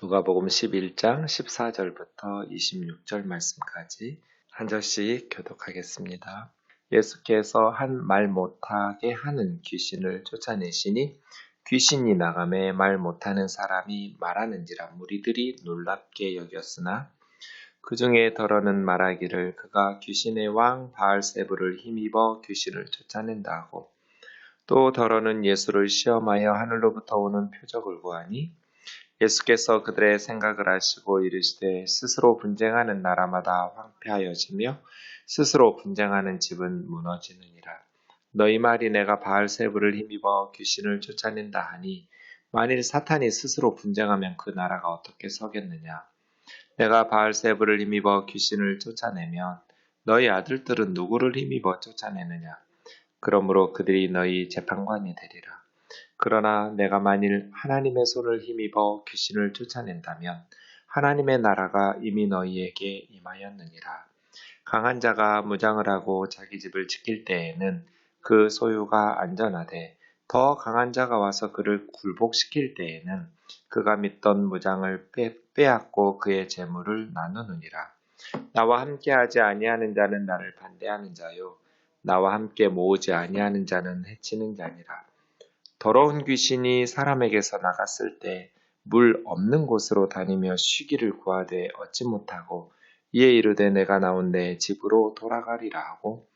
누가복음 11장 14절부터 26절 말씀까지 한 절씩 교독하겠습니다. 예수께서 한 말 못하게 하는 귀신을 쫓아내시니 귀신이 나가매 말 못하는 사람이 말하는지라 무리들이 놀랍게 여겼으나 그 중에 더러는 말하기를 그가 귀신의 왕 바알세불을 힘입어 귀신을 쫓아낸다 하고 또 더러는 예수를 시험하여 하늘로부터 오는 표적을 구하니 예수께서 그들의 생각을 아시고 이르시되 스스로 분쟁하는 나라마다 황폐하여지며 스스로 분쟁하는 집은 무너지느니라. 너희 말이 내가 바알세불을 힘입어 귀신을 쫓아낸다 하니 만일 사탄이 스스로 분쟁하면 그 나라가 어떻게 서겠느냐. 내가 바알세불을 힘입어 귀신을 쫓아내면 너희 아들들은 누구를 힘입어 쫓아내느냐. 그러므로 그들이 너희 재판관이 되리라. 그러나 내가 만일 하나님의 손을 힘입어 귀신을 쫓아낸다면 하나님의 나라가 이미 너희에게 임하였느니라. 강한 자가 무장을 하고 자기 집을 지킬 때에는 그 소유가 안전하되 더 강한 자가 와서 그를 굴복시킬 때에는 그가 믿던 무장을 빼앗고 그의 재물을 나누느니라. 나와 함께하지 아니하는 자는 나를 반대하는 자요 나와 함께 모으지 아니하는 자는 해치는 자니라. 더러운 귀신이 사람에게서 나갔을 때 물 없는 곳으로 다니며 쉬기를 구하되 얻지 못하고 이에 이르되 내가 나온 내 집으로 돌아가리라 하고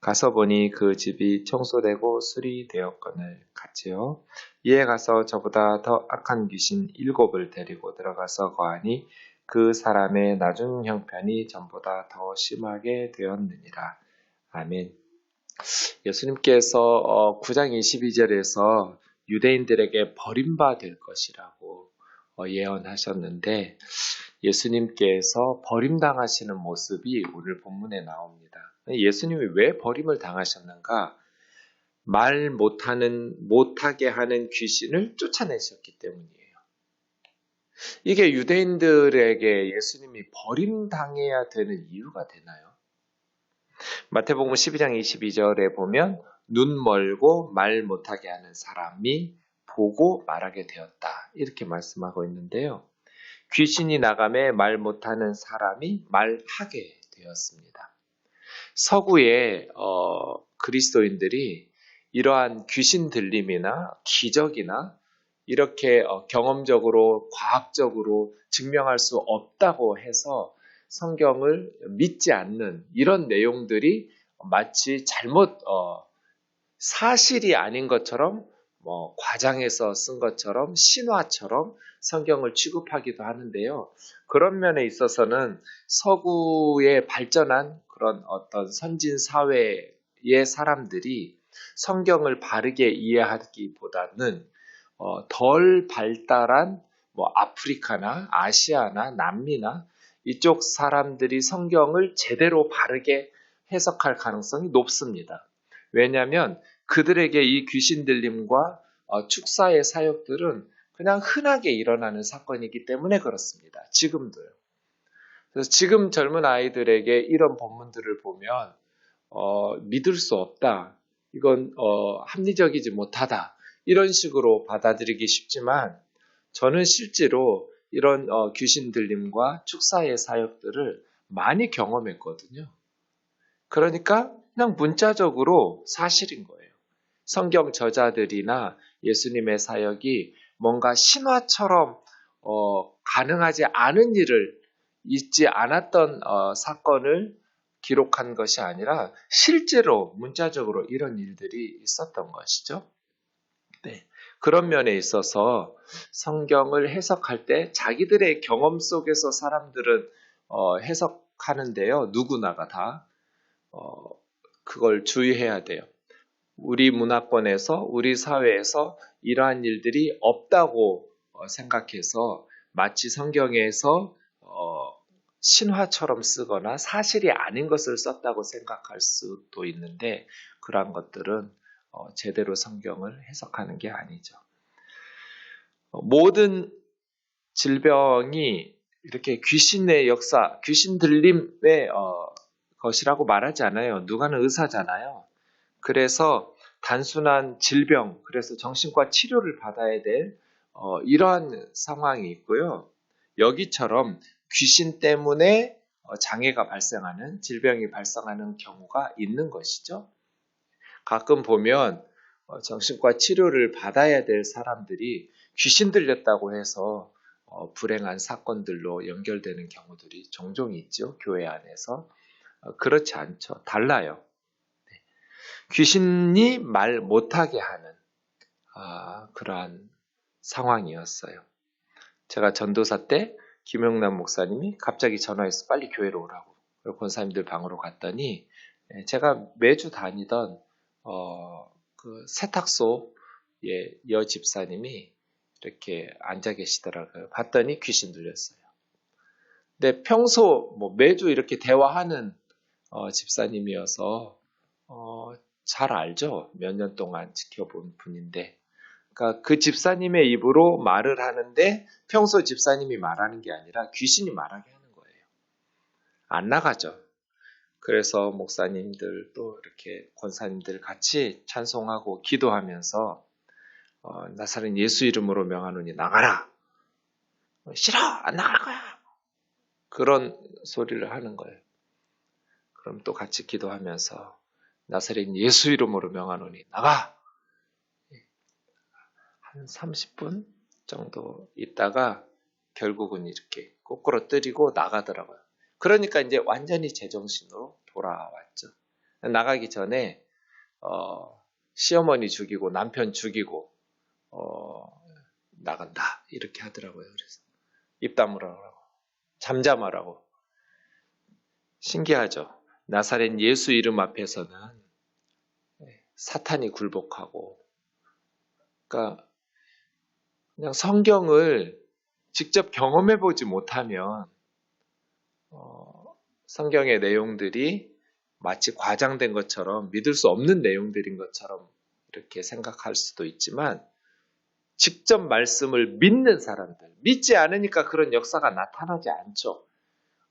가서 보니 그 집이 청소되고 수리되었거늘 같지요. 이에 가서 저보다 더 악한 귀신 7을 데리고 들어가서 거하니 그 사람의 나중 형편이 전보다 더 심하게 되었느니라. 아멘. 예수님께서 9장 22절에서 유대인들에게 버림받을 것이라고 예언하셨는데 예수님께서 버림당하시는 모습이 오늘 본문에 나옵니다. 예수님이 왜 버림을 당하셨는가? 말 못하게 하는 귀신을 쫓아내셨기 때문이에요. 이게 유대인들에게 예수님이 버림당해야 되는 이유가 되나요? 마태복음 12장 22절에 보면 눈 멀고 말 못하게 하는 사람이 보고 말하게 되었다. 이렇게 말씀하고 있는데요. 귀신이 나가매 말 못하는 사람이 말하게 되었습니다. 서구의 그리스도인들이 이러한 귀신 들림이나 기적이나 이렇게 경험적으로 과학적으로 증명할 수 없다고 해서 성경을 믿지 않는 이런 내용들이 마치 잘못 사실이 아닌 것처럼 과장해서 쓴 것처럼 신화처럼 성경을 취급하기도 하는데요. 그런 면에 있어서는 서구의 발전한 그런 어떤 선진 사회의 사람들이 성경을 바르게 이해하기보다는 덜 발달한 아프리카나 아시아나 남미나 이쪽 사람들이 성경을 제대로 바르게 해석할 가능성이 높습니다. 왜냐하면 그들에게 이 귀신 들림과 축사의 사역들은 그냥 흔하게 일어나는 사건이기 때문에 그렇습니다. 지금도요. 그래서 지금 젊은 아이들에게 이런 본문들을 보면 믿을 수 없다. 이건 합리적이지 못하다. 이런 식으로 받아들이기 쉽지만 저는 실제로 이런 귀신 들림과 축사의 사역들을 많이 경험했거든요. 그러니까 그냥 문자적으로 사실인 거예요. 성경 저자들이나 예수님의 사역이 뭔가 신화처럼 가능하지 않은 일을 있지 않았던 사건을 기록한 것이 아니라 실제로 문자적으로 이런 일들이 있었던 것이죠. 네. 그런 면에 있어서 성경을 해석할 때 자기들의 경험 속에서 사람들은 해석하는데요. 누구나가 다 그걸 주의해야 돼요. 우리 문화권에서 우리 사회에서 이러한 일들이 없다고 생각해서 마치 성경에서 신화처럼 쓰거나 사실이 아닌 것을 썼다고 생각할 수도 있는데 그러한 것들은 제대로 성경을 해석하는 게 아니죠. 모든 질병이 이렇게 귀신의 역사, 귀신 들림의 것이라고 말하지 않아요. 누가는 의사잖아요. 그래서 단순한 질병, 그래서 정신과 치료를 받아야 될 이러한 상황이 있고요. 여기처럼 귀신 때문에 장애가 발생하는, 질병이 발생하는 경우가 있는 것이죠. 가끔 보면 정신과 치료를 받아야 될 사람들이 귀신 들렸다고 해서 불행한 사건들로 연결되는 경우들이 종종 있죠. 교회 안에서. 그렇지 않죠. 달라요. 귀신이 말 못하게 하는 그러한 상황이었어요. 제가 전도사 때 김영남 목사님이 갑자기 전화해서 빨리 교회로 오라고, 그리고 권사님들 방으로 갔더니 제가 매주 다니던 그 세탁소의 여 집사님이 이렇게 앉아 계시더라고요. 봤더니 귀신 들렸어요. 근데 평소 매주 이렇게 대화하는 집사님이어서 잘 알죠. 몇 년 동안 지켜본 분인데, 그러니까 그 집사님의 입으로 말을 하는데 평소 집사님이 말하는 게 아니라 귀신이 말하게 하는 거예요. 안 나가죠. 그래서 목사님들 또 이렇게 권사님들 같이 찬송하고 기도하면서 나사렛 예수 이름으로 명하노니 나가라. 싫어, 안 나갈 거야. 그런 소리를 하는 거예요. 그럼 또 같이 기도하면서 나사렛 예수 이름으로 명하노니 나가. 한 30분 정도 있다가 결국은 이렇게 거꾸로 때리고 나가더라고요. 그러니까 이제 완전히 제정신으로 돌아왔죠. 나가기 전에 시어머니 죽이고 남편 죽이고 나간다 이렇게 하더라고요. 그래서 입 다물으라고, 잠잠하라고. 신기하죠. 나사렛 예수 이름 앞에서는 사탄이 굴복하고, 그러니까 그냥 성경을 직접 경험해 보지 못하면 성경의 내용들이 마치 과장된 것처럼, 믿을 수 없는 내용들인 것처럼 이렇게 생각할 수도 있지만, 직접 말씀을 믿는 사람들, 믿지 않으니까 그런 역사가 나타나지 않죠.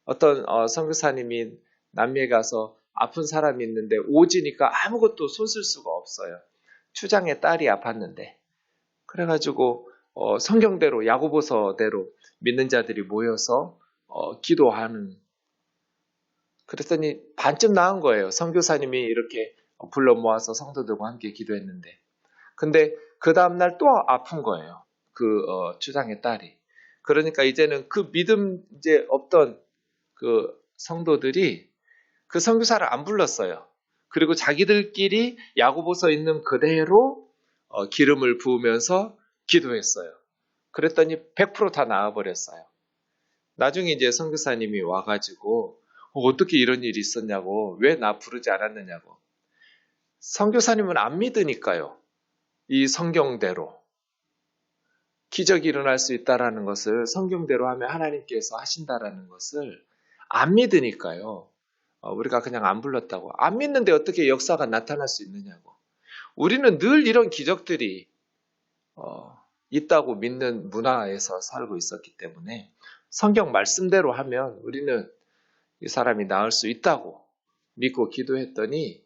어떤 선교사님이 남미에 가서 아픈 사람이 있는데 오지니까 아무것도 손쓸 수가 없어요. 추장의 딸이 아팠는데, 그래가지고 성경대로, 야고보서대로 믿는 자들이 모여서 기도하는, 그랬더니 반쯤 나은 거예요. 선교사님이 이렇게 불러 모아서 성도들과 함께 기도했는데. 근데 그 다음날 또 아픈 거예요. 그 추장의 딸이. 그러니까 이제는 그 믿음 이제 없던 그 성도들이 그 선교사를 안 불렀어요. 그리고 자기들끼리 야고보서 있는 그대로 기름을 부으면서 기도했어요. 그랬더니 100%다 나아버렸어요. 나중에 이제 선교사님이 와가지고 어떻게 이런 일이 있었냐고, 왜 나 부르지 않았느냐고. 선교사님은 안 믿으니까요. 이 성경대로 기적이 일어날 수 있다라는 것을, 성경대로 하면 하나님께서 하신다라는 것을 안 믿으니까요. 우리가 그냥 안 불렀다고. 안 믿는데 어떻게 역사가 나타날 수 있느냐고. 우리는 늘 이런 기적들이 있다고 믿는 문화에서 살고 있었기 때문에 성경 말씀대로 하면 우리는 이 사람이 나을 수 있다고 믿고 기도했더니,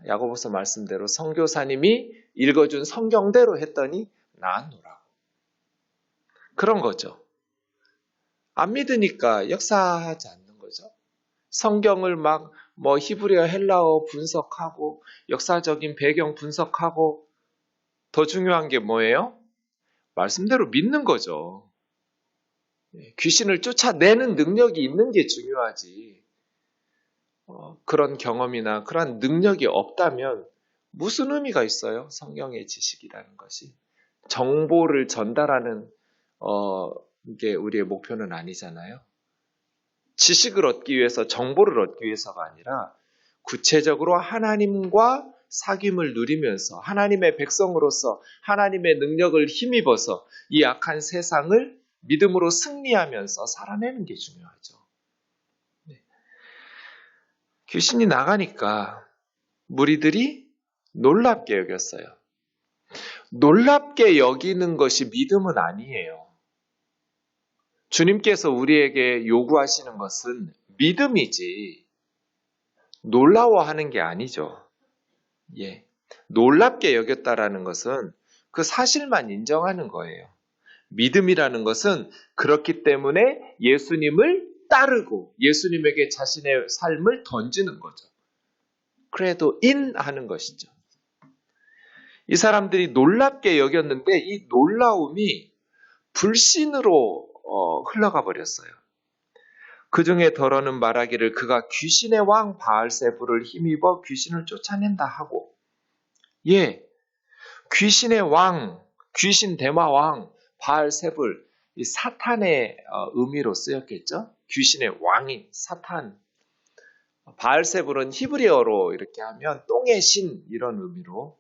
야고보서 말씀대로 선교사님이 읽어준 성경대로 했더니 나았노라고. 그런 거죠. 안 믿으니까 역사하지 않는 거죠. 성경을 막 히브리어, 헬라어 분석하고 역사적인 배경 분석하고, 더 중요한 게 뭐예요? 말씀대로 믿는 거죠. 귀신을 쫓아내는 능력이 있는 게 중요하지. 그런 경험이나 그런 능력이 없다면 무슨 의미가 있어요? 성경의 지식이라는 것이. 정보를 전달하는 이게 우리의 목표는 아니잖아요. 지식을 얻기 위해서, 정보를 얻기 위해서가 아니라 구체적으로 하나님과 사귐을 누리면서 하나님의 백성으로서 하나님의 능력을 힘입어서 이 악한 세상을 믿음으로 승리하면서 살아내는 게 중요하죠. 네. 귀신이 나가니까 무리들이 놀랍게 여겼어요. 놀랍게 여기는 것이 믿음은 아니에요. 주님께서 우리에게 요구하시는 것은 믿음이지 놀라워하는 게 아니죠. 놀랍게 여겼다라는 것은 그 사실만 인정하는 거예요. 믿음이라는 것은 그렇기 때문에 예수님을 따르고 예수님에게 자신의 삶을 던지는 거죠. 그래도 하는 것이죠. 이 사람들이 놀랍게 여겼는데 이 놀라움이 불신으로 흘러가 버렸어요. 그 중에 더러는 말하기를 그가 귀신의 왕 바알세불을 힘입어 귀신을 쫓아낸다 하고, 귀신의 왕, 귀신 대마 왕 바알세불, 이 사탄의 의미로 쓰였겠죠. 귀신의 왕인 사탄. 바알세불은 히브리어로 이렇게 하면 똥의 신 이런 의미로,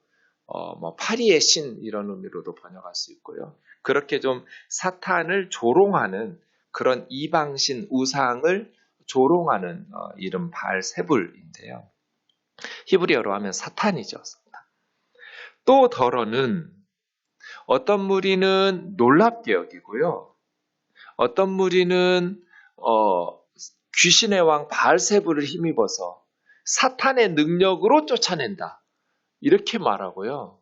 파리의 신 이런 의미로도 번역할 수 있고요. 그렇게 좀 사탄을 조롱하는 그런 이방신 우상을 조롱하는 이름 바알세불인데요. 히브리어로 하면 사탄이죠. 또 더러는 어떤 무리는 놀랍게 여기고요. 어떤 무리는 귀신의 왕 바알세불을 힘입어서 사탄의 능력으로 쫓아낸다. 이렇게 말하고요.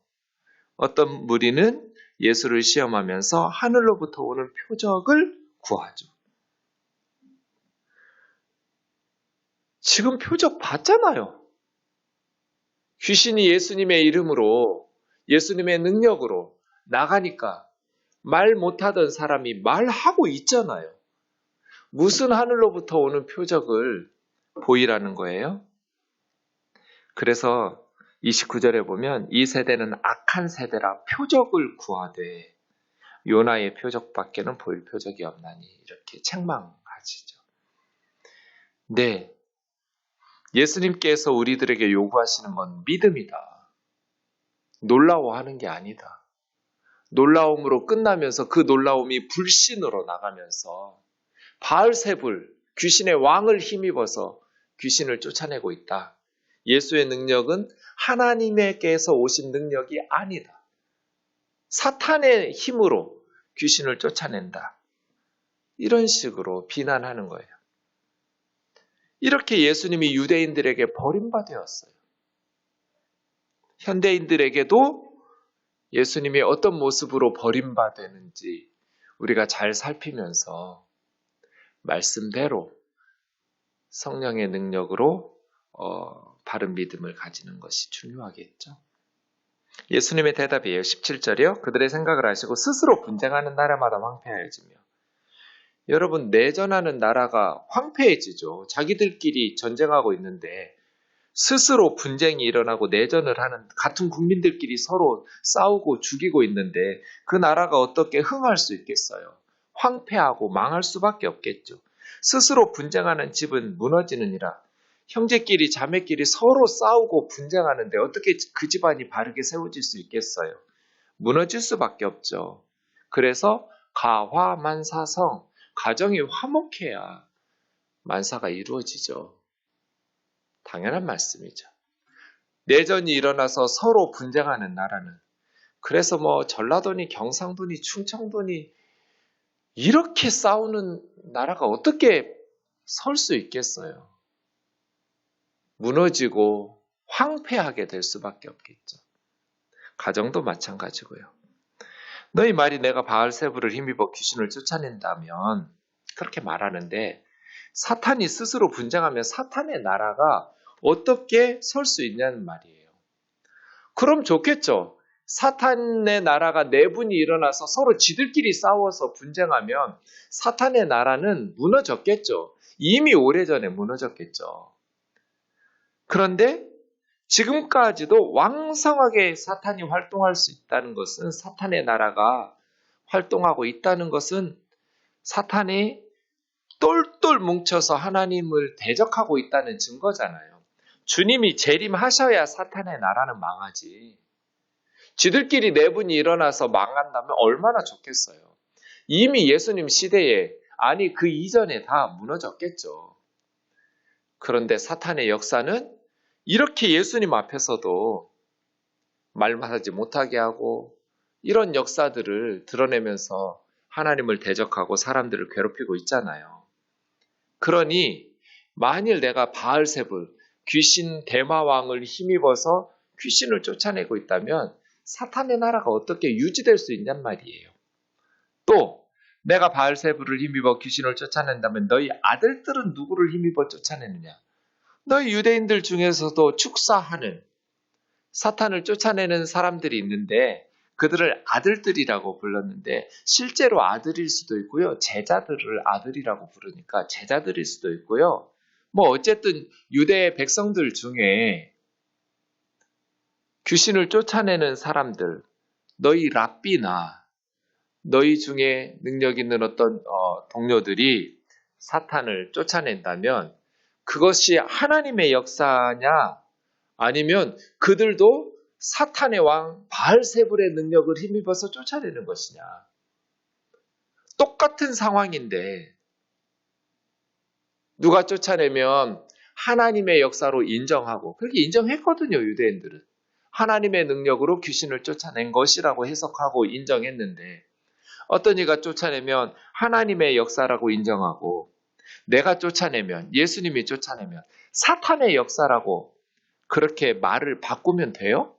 어떤 무리는 예수를 시험하면서 하늘로부터 오는 표적을 구하죠. 지금 표적 봤잖아요. 귀신이 예수님의 이름으로, 예수님의 능력으로 나가니까 말 못하던 사람이 말하고 있잖아요. 무슨 하늘로부터 오는 표적을 보이라는 거예요? 그래서 29절에 보면 이 세대는 악한 세대라 표적을 구하되 요나의 표적밖에는 보일 표적이 없나니 이렇게 책망하시죠. 네, 예수님께서 우리들에게 요구하시는 건 믿음이다. 놀라워하는 게 아니다. 놀라움으로 끝나면서 그 놀라움이 불신으로 나가면서 바알세불, 귀신의 왕을 힘입어서 귀신을 쫓아내고 있다. 예수의 능력은 하나님에게서 오신 능력이 아니다. 사탄의 힘으로 귀신을 쫓아낸다. 이런 식으로 비난하는 거예요. 이렇게 예수님이 유대인들에게 버림받았어요. 현대인들에게도 예수님이 어떤 모습으로 버림받았는지 우리가 잘 살피면서 말씀대로 성령의 능력으로 바른 믿음을 가지는 것이 중요하겠죠. 예수님의 대답이에요. 17절이요. 그들의 생각을 하시고 스스로 분쟁하는 나라마다 황폐해지며. 여러분, 내전하는 나라가 황폐해지죠. 자기들끼리 전쟁하고 있는데 스스로 분쟁이 일어나고 내전을 하는, 같은 국민들끼리 서로 싸우고 죽이고 있는데 그 나라가 어떻게 흥할 수 있겠어요? 황폐하고 망할 수밖에 없겠죠. 스스로 분쟁하는 집은 무너지느니라. 형제끼리 자매끼리 서로 싸우고 분쟁하는데 어떻게 그 집안이 바르게 세워질 수 있겠어요? 무너질 수밖에 없죠. 그래서 가화만사성, 가정이 화목해야 만사가 이루어지죠. 당연한 말씀이죠. 내전이 일어나서 서로 분쟁하는 나라는, 그래서 전라도니 경상도니 충청도니 이렇게 싸우는 나라가 어떻게 설 수 있겠어요? 무너지고 황폐하게 될 수밖에 없겠죠. 가정도 마찬가지고요. 너희 말이 내가 바알세불을 힘입어 귀신을 쫓아낸다면, 그렇게 말하는데 사탄이 스스로 분쟁하면 사탄의 나라가 어떻게 설 수 있냐는 말이에요. 그럼 좋겠죠. 사탄의 나라가 내분이 일어나서 서로 지들끼리 싸워서 분쟁하면 사탄의 나라는 무너졌겠죠. 이미 오래전에 무너졌겠죠. 그런데 지금까지도 왕성하게 사탄이 활동할 수 있다는 것은, 사탄의 나라가 활동하고 있다는 것은 사탄이 똘똘 뭉쳐서 하나님을 대적하고 있다는 증거잖아요. 주님이 재림하셔야 사탄의 나라는 망하지. 지들끼리 내분이 일어나서 망한다면 얼마나 좋겠어요. 이미 예수님 시대에, 아니 그 이전에 다 무너졌겠죠. 그런데 사탄의 역사는 이렇게 예수님 앞에서도 말하지 못하게 하고 이런 역사들을 드러내면서 하나님을 대적하고 사람들을 괴롭히고 있잖아요. 그러니 만일 내가 바알세불, 귀신 대마왕을 힘입어서 귀신을 쫓아내고 있다면 사탄의 나라가 어떻게 유지될 수 있냔 말이에요. 또 내가 바알세불을 힘입어 귀신을 쫓아낸다면 너희 아들들은 누구를 힘입어 쫓아내느냐? 너희 유대인들 중에서도 축사하는 사탄을 쫓아내는 사람들이 있는데 그들을 아들들이라고 불렀는데 실제로 아들일 수도 있고요. 제자들을 아들이라고 부르니까 제자들일 수도 있고요. 뭐 어쨌든 유대 백성들 중에 귀신을 쫓아내는 사람들, 너희 랍비나 너희 중에 능력 있는 어떤 동료들이 사탄을 쫓아낸다면 그것이 하나님의 역사냐 아니면 그들도 사탄의 왕 바알세불의 능력을 힘입어서 쫓아내는 것이냐. 똑같은 상황인데 누가 쫓아내면 하나님의 역사로 인정하고 그렇게 인정했거든요. 유대인들은. 하나님의 능력으로 귀신을 쫓아낸 것이라고 해석하고 인정했는데 어떤 이가 쫓아내면 하나님의 역사라고 인정하고 내가 쫓아내면 예수님이 쫓아내면 사탄의 역사라고 그렇게 말을 바꾸면 돼요?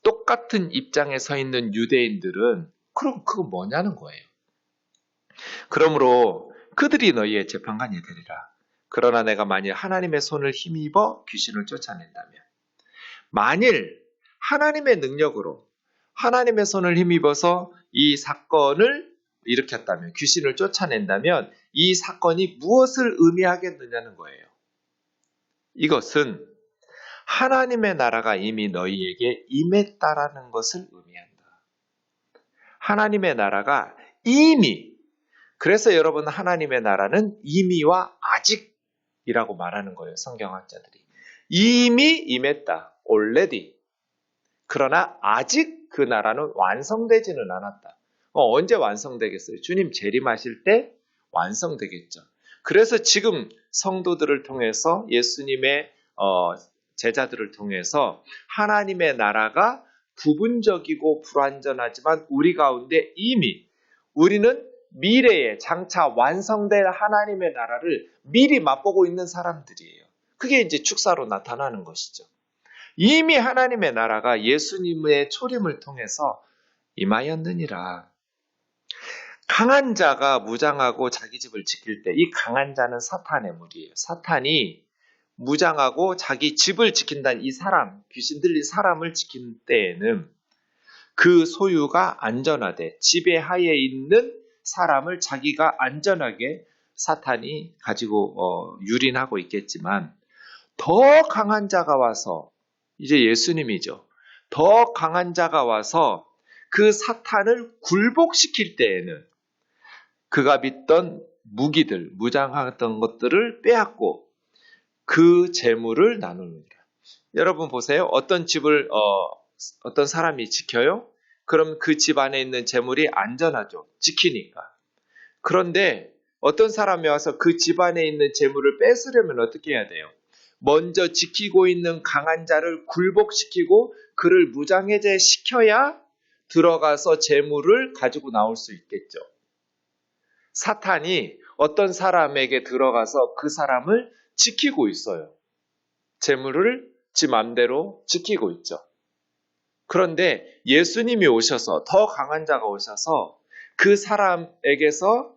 똑같은 입장에 서 있는 유대인들은 그럼 그거 뭐냐는 거예요. 그러므로 그들이 너희의 재판관이 되리라. 그러나 내가 만일 하나님의 손을 힘입어 귀신을 쫓아낸다면 만일 하나님의 능력으로 하나님의 손을 힘입어서 이 사건을 일으켰다면 귀신을 쫓아낸다면 이 사건이 무엇을 의미하겠느냐는 거예요. 이것은 하나님의 나라가 이미 너희에게 임했다라는 것을 의미한다. 하나님의 나라가 이미, 그래서 여러분 하나님의 나라는 이미와 아직이라고 말하는 거예요. 성경학자들이. 이미 임했다. already. 그러나 아직 그 나라는 완성되지는 않았다. 언제 완성되겠어요? 주님 재림하실 때 완성되겠죠. 그래서 지금 성도들을 통해서 예수님의 제자들을 통해서 하나님의 나라가 부분적이고 불완전하지만 우리 가운데 이미 우리는 미래에 장차 완성될 하나님의 나라를 미리 맛보고 있는 사람들이에요. 그게 이제 축사로 나타나는 것이죠. 이미 하나님의 나라가 예수님의 초림을 통해서 임하였느니라. 강한 자가 무장하고 자기 집을 지킬 때 이 강한 자는 사탄의 무리예요. 사탄이 무장하고 자기 집을 지킨다는 이 사람, 귀신 들린 사람을 지킨 때에는 그 소유가 안전하되 지배하에 있는 사람을 자기가 안전하게 사탄이 가지고 유린하고 있겠지만 더 강한 자가 와서 이제 예수님이죠. 더 강한 자가 와서 그 사탄을 굴복시킬 때에는 그가 믿던 무기들, 무장하던 것들을 빼앗고 그 재물을 나누느니라. 여러분 보세요. 어떤 집을 어떤 사람이 지켜요? 그럼 그 집 안에 있는 재물이 안전하죠. 지키니까. 그런데 어떤 사람이 와서 그 집 안에 있는 재물을 뺏으려면 어떻게 해야 돼요? 먼저 지키고 있는 강한 자를 굴복시키고 그를 무장해제시켜야 들어가서 재물을 가지고 나올 수 있겠죠. 사탄이 어떤 사람에게 들어가서 그 사람을 지키고 있어요. 재물을 지 맘대로 지키고 있죠. 그런데 예수님이 오셔서 더 강한 자가 오셔서 그 사람에게서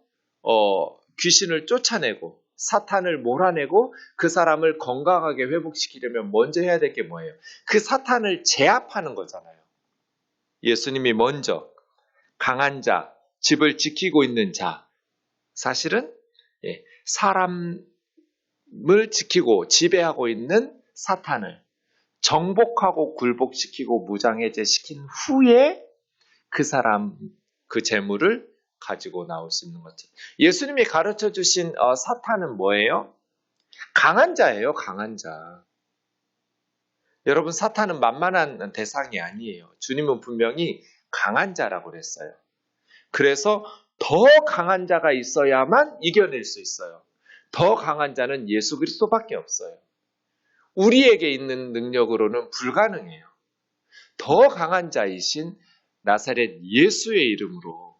귀신을 쫓아내고 사탄을 몰아내고 그 사람을 건강하게 회복시키려면 먼저 해야 될 게 뭐예요? 그 사탄을 제압하는 거잖아요. 예수님이 먼저 강한 자, 집을 지키고 있는 자, 사실은 사람을 지키고 지배하고 있는 사탄을 정복하고 굴복시키고 무장해제시킨 후에 그 사람, 그 재물을 가지고 나올 수 있는 거죠. 예수님이 가르쳐 주신 사탄은 뭐예요? 강한 자예요, 강한 자. 여러분, 사탄은 만만한 대상이 아니에요. 주님은 분명히 강한 자라고 그랬어요. 그래서 더 강한 자가 있어야만 이겨낼 수 있어요. 더 강한 자는 예수 그리스도밖에 없어요. 우리에게 있는 능력으로는 불가능해요. 더 강한 자이신 나사렛 예수의 이름으로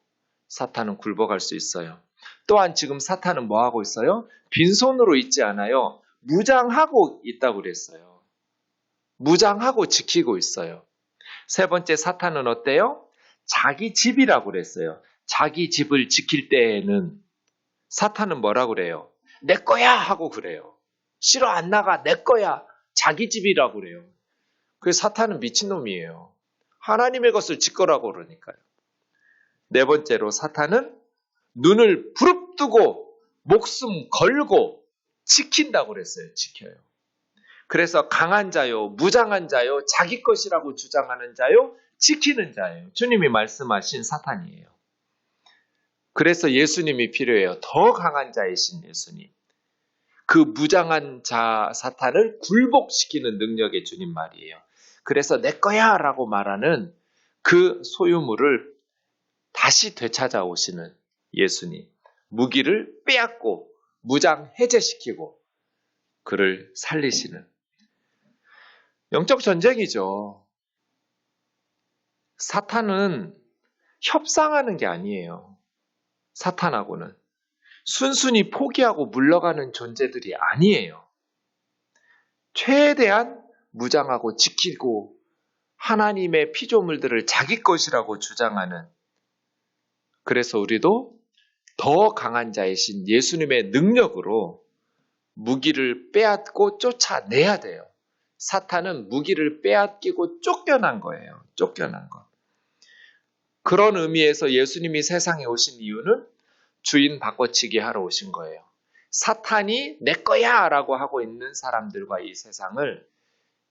사탄은 굴복할 수 있어요. 또한 지금 사탄은 뭐 하고 있어요? 빈손으로 있지 않아요. 무장하고 있다고 그랬어요. 무장하고 지키고 있어요. 세 번째 사탄은 어때요? 자기 집이라고 그랬어요. 자기 집을 지킬 때에는 사탄은 뭐라고 그래요? 내 거야 하고 그래요. 싫어 안 나가 내 거야. 자기 집이라고 그래요. 그래서 사탄은 미친놈이에요. 하나님의 것을 지키라고 그러니까요. 네 번째로 사탄은 눈을 부릅뜨고 목숨 걸고 지킨다고 그랬어요. 지켜요. 그래서 강한 자요, 무장한 자요, 자기 것이라고 주장하는 자요, 지키는 자예요. 주님이 말씀하신 사탄이에요. 그래서 예수님이 필요해요. 더 강한 자이신 예수님. 그 무장한 자 사탄을 굴복시키는 능력의 주님 말이에요. 그래서 내 거야 라고 말하는 그 소유물을 다시 되찾아오시는 예수님. 무기를 빼앗고 무장 해제시키고 그를 살리시는 영적 전쟁이죠. 사탄은 협상하는 게 아니에요. 사탄하고는 순순히 포기하고 물러가는 존재들이 아니에요. 최대한 무장하고 지키고 하나님의 피조물들을 자기 것이라고 주장하는, 그래서 우리도 더 강한 자이신 예수님의 능력으로 무기를 빼앗고 쫓아내야 돼요. 사탄은 무기를 빼앗기고 쫓겨난 거예요. 쫓겨난 것. 그런 의미에서 예수님이 세상에 오신 이유는 주인 바꿔치기 하러 오신 거예요. 사탄이 내 거야 라고 하고 있는 사람들과 이 세상을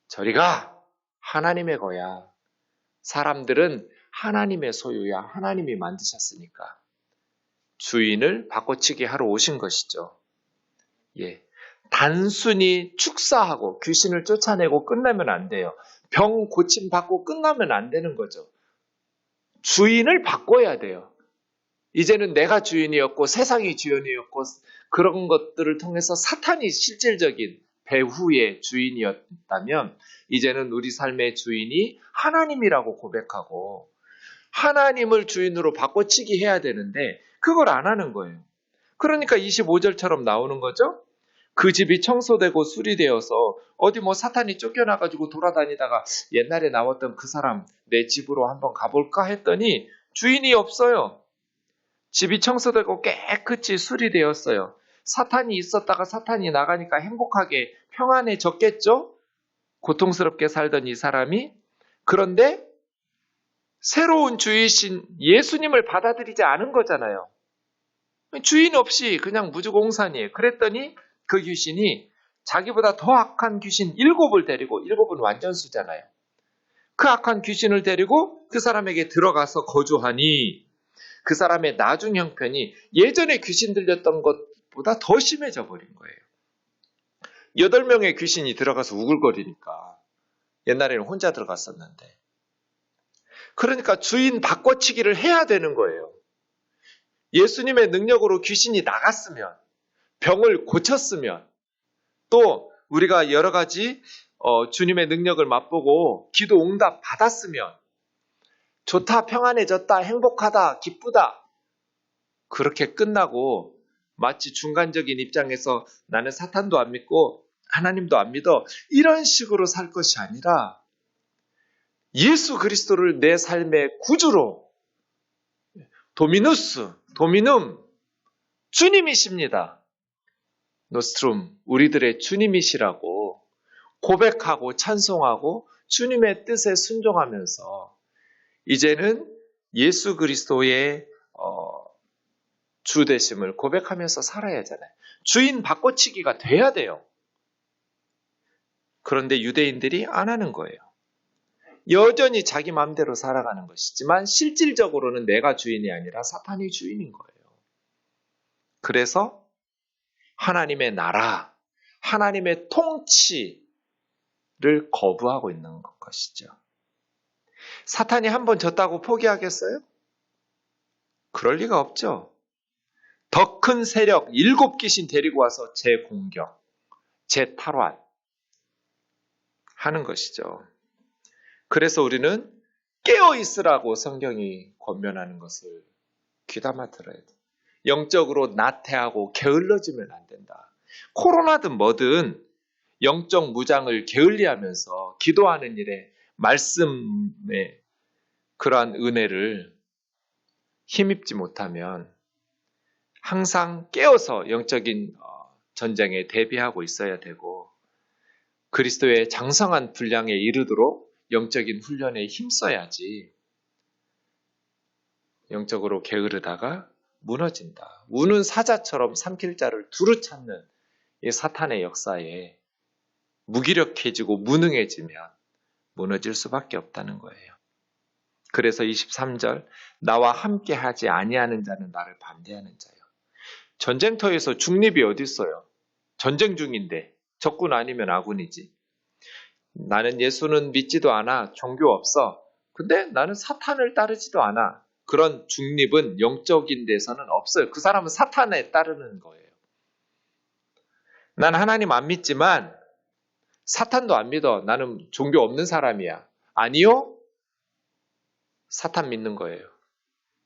저리 가! 하나님의 거야. 사람들은 하나님의 소유야. 하나님이 만드셨으니까. 주인을 바꿔치기 하러 오신 것이죠. 예. 단순히 축사하고 귀신을 쫓아내고 끝나면 안 돼요. 병 고침 받고 끝나면 안 되는 거죠. 주인을 바꿔야 돼요. 이제는 내가 주인이었고 세상이 주인이었고 그런 것들을 통해서 사탄이 실질적인 배후의 주인이었다면 이제는 우리 삶의 주인이 하나님이라고 고백하고 하나님을 주인으로 바꿔치기 해야 되는데 그걸 안 하는 거예요. 그러니까 25절처럼 나오는 거죠. 그 집이 청소되고 수리되어서 어디 사탄이 쫓겨나가지고 돌아다니다가 옛날에 나왔던 그 사람 내 집으로 한번 가볼까 했더니 주인이 없어요. 집이 청소되고 깨끗이 수리되었어요. 사탄이 있었다가 사탄이 나가니까 행복하게 평안해졌겠죠? 고통스럽게 살던 이 사람이. 그런데 새로운 주이신 예수님을 받아들이지 않은 거잖아요. 주인 없이 그냥 무주공산이에요. 그랬더니 그 귀신이 자기보다 더 악한 귀신 7을 데리고, 7은 완전수잖아요. 그 악한 귀신을 데리고 그 사람에게 들어가서 거주하니 그 사람의 나중 형편이 예전에 귀신 들렸던 것보다 더 심해져 버린 거예요. 8명의 귀신이 들어가서 우글거리니까. 옛날에는 혼자 들어갔었는데. 그러니까 주인 바꿔치기를 해야 되는 거예요. 예수님의 능력으로 귀신이 나갔으면, 병을 고쳤으면, 또 우리가 여러 가지 주님의 능력을 맛보고 기도 응답 받았으면 좋다, 평안해졌다, 행복하다, 기쁘다. 그렇게 끝나고 마치 중간적인 입장에서 나는 사탄도 안 믿고 하나님도 안 믿어. 이런 식으로 살 것이 아니라 예수 그리스도를 내 삶의 구주로 도미누스, 도미눔, 주님이십니다. 노스트룸, 우리들의 주님이시라고 고백하고 찬송하고 주님의 뜻에 순종하면서 이제는 예수 그리스도의 주 되심을 고백하면서 살아야 하잖아요. 주인 바꿔치기가 돼야 돼요. 그런데 유대인들이 안 하는 거예요. 여전히 자기 마음대로 살아가는 것이지만 실질적으로는 내가 주인이 아니라 사탄이 주인인 거예요. 그래서 하나님의 나라, 하나님의 통치를 거부하고 있는 것이죠. 사탄이 한 번 졌다고 포기하겠어요? 그럴 리가 없죠. 더 큰 세력 7귀신 데리고 와서 재공격, 재탈환 하는 것이죠. 그래서 우리는 깨어있으라고 성경이 권면하는 것을 귀담아 들어야 돼요. 영적으로 나태하고 게을러지면 안 된다. 코로나든 뭐든 영적 무장을 게을리하면서 기도하는 일에 말씀에 그러한 은혜를 힘입지 못하면 항상 깨어서 영적인 전쟁에 대비하고 있어야 되고 그리스도의 장성한 분량에 이르도록 영적인 훈련에 힘써야지 영적으로 게으르다가 무너진다. 우는 사자처럼 삼킬 자를 두루 찾는 이 사탄의 역사에 무기력해지고 무능해지면 무너질 수밖에 없다는 거예요. 그래서 23절 나와 함께 하지 아니하는 자는 나를 반대하는 자요. 전쟁터에서 중립이 어디 있어요? 전쟁 중인데 적군 아니면 아군이지. 나는 예수는 믿지도 않아. 종교 없어. 근데 나는 사탄을 따르지도 않아. 그런 중립은 영적인 데서는 없어요. 그 사람은 사탄에 따르는 거예요. 난 하나님 안 믿지만 사탄도 안 믿어. 나는 종교 없는 사람이야. 아니요? 사탄 믿는 거예요.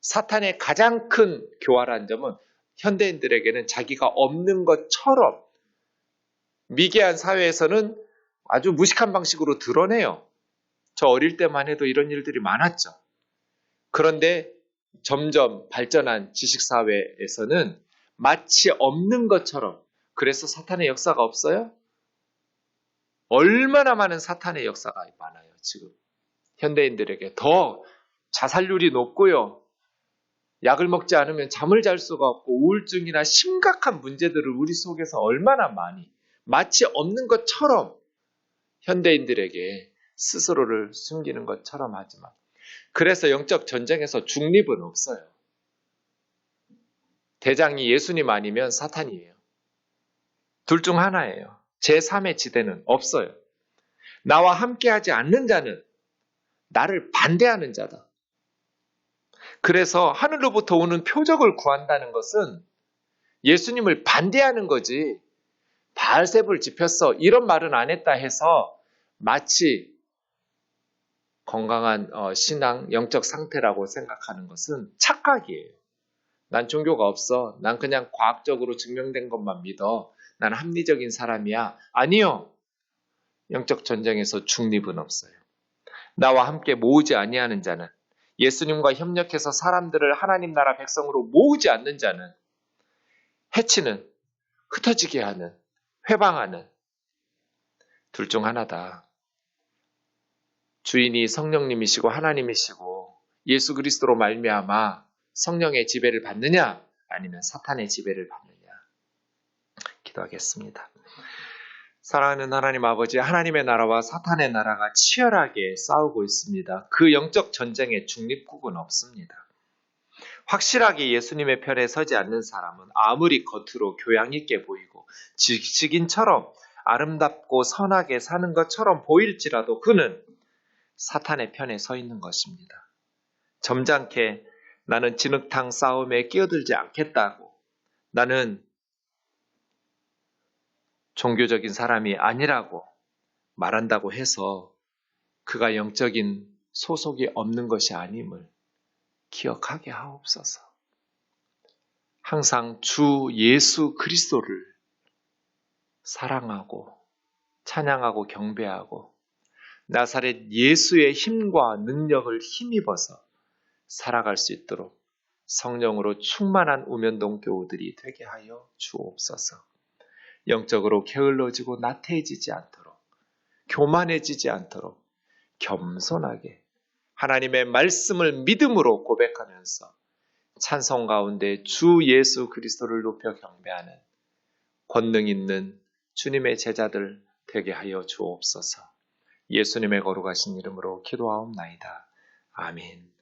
사탄의 가장 큰 교활한 점은 현대인들에게는 자기가 없는 것처럼 미개한 사회에서는 아주 무식한 방식으로 드러내요. 저 어릴 때만 해도 이런 일들이 많았죠. 그런데 점점 발전한 지식사회에서는 마치 없는 것처럼 그래서 사탄의 역사가 없어요? 얼마나 많은 사탄의 역사가 많아요. 지금 현대인들에게 더 자살률이 높고요. 약을 먹지 않으면 잠을 잘 수가 없고 우울증이나 심각한 문제들을 우리 속에서 얼마나 많이 마치 없는 것처럼 현대인들에게 스스로를 숨기는 것처럼 하지만 그래서 영적 전쟁에서 중립은 없어요. 대장이 예수님 아니면 사탄이에요. 둘 중 하나예요. 제3의 지대는 없어요. 나와 함께하지 않는 자는 나를 반대하는 자다. 그래서 하늘로부터 오는 표적을 구한다는 것은 예수님을 반대하는 거지 바알세불 지폈어 이런 말은 안 했다 해서 마치 건강한 신앙, 영적 상태라고 생각하는 것은 착각이에요. 난 종교가 없어. 난 그냥 과학적으로 증명된 것만 믿어. 난 합리적인 사람이야. 아니요. 영적 전쟁에서 중립은 없어요. 나와 함께 모으지 아니하는 자는 예수님과 협력해서 사람들을 하나님 나라 백성으로 모으지 않는 자는 해치는, 흩어지게 하는, 회방하는 둘 중 하나다. 주인이 성령님이시고 하나님이시고 예수 그리스도로 말미암아 성령의 지배를 받느냐 아니면 사탄의 지배를 받느냐. 기도하겠습니다. 사랑하는 하나님 아버지, 하나님의 나라와 사탄의 나라가 치열하게 싸우고 있습니다. 그 영적 전쟁에 중립국은 없습니다. 확실하게 예수님의 편에 서지 않는 사람은 아무리 겉으로 교양 있게 보이고 지식인처럼 아름답고 선하게 사는 것처럼 보일지라도 그는 사탄의 편에 서 있는 것입니다. 점잖게 나는 진흙탕 싸움에 끼어들지 않겠다고, 나는 종교적인 사람이 아니라고 말한다고 해서 그가 영적인 소속이 없는 것이 아님을 기억하게 하옵소서. 항상 주 예수 그리스도를 사랑하고 찬양하고 경배하고 나사렛 예수의 힘과 능력을 힘입어서 살아갈 수 있도록 성령으로 충만한 우면동 교우들이 되게 하여 주옵소서. 영적으로 게을러지고 나태해지지 않도록, 교만해지지 않도록 겸손하게 하나님의 말씀을 믿음으로 고백하면서 찬송 가운데 주 예수 그리스도를 높여 경배하는 권능 있는 주님의 제자들 되게 하여 주옵소서. 예수님의 거룩하신 이름으로 기도하옵나이다. 아멘.